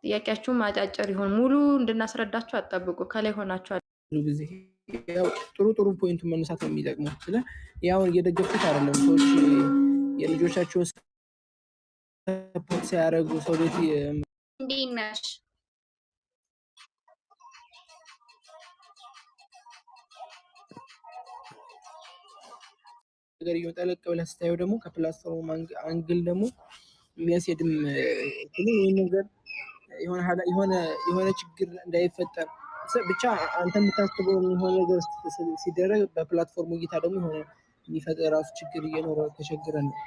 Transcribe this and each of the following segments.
ጥያቄያችሁን ማጫጭር ይሆን ሙሉ እንድናስረዳችሁ አጠብቁ። ከላይ ሆናችሁ ጊዜ ያው ጥሩ ፖይንት መነሳት ነው የሚጠቅመው። ስለ ያው እየደገፉት አይደለም ሰዎች የልጆቻቸውን ሰፖርት ሲያደርጉ ሰው ቤት እንዴት ነሽ ነገር እየጠለቀ ብለህ ስታየው ደግሞ ከፕላትፎርም አንግል ደግሞ የሚያስሄድም ነገር የሆነ ችግር እንዳይፈጠር ብቻ አንተ የምታስበው የሆነ ነገር ሲደረግ በፕላትፎርሙ እይታ ደግሞ የሆነ የሚፈጠር ራሱ ችግር እየኖረ ተቸግረን ነው።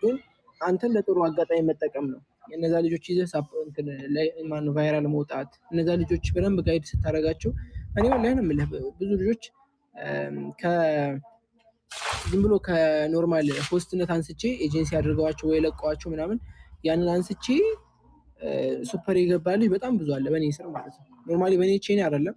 ግን አንተን ለጥሩ አጋጣሚ መጠቀም ነው። የነዛ ልጆች ይዘህ ማነው ቫይራል መውጣት እነዛ ልጆች በደንብ ጋይድ ስታደርጋቸው እኔ ወላሂ ነው የምልህ ብዙ ልጆች ዝም ብሎ ከኖርማል ሆስትነት አንስቼ ኤጀንሲ አድርገዋቸው ወይ ለቀዋቸው ምናምን ያንን አንስቼ ሱፐር የገባልኝ በጣም ብዙ አለ በእኔ ስር ማለት ነው። ኖርማሊ በእኔ ቼን አይደለም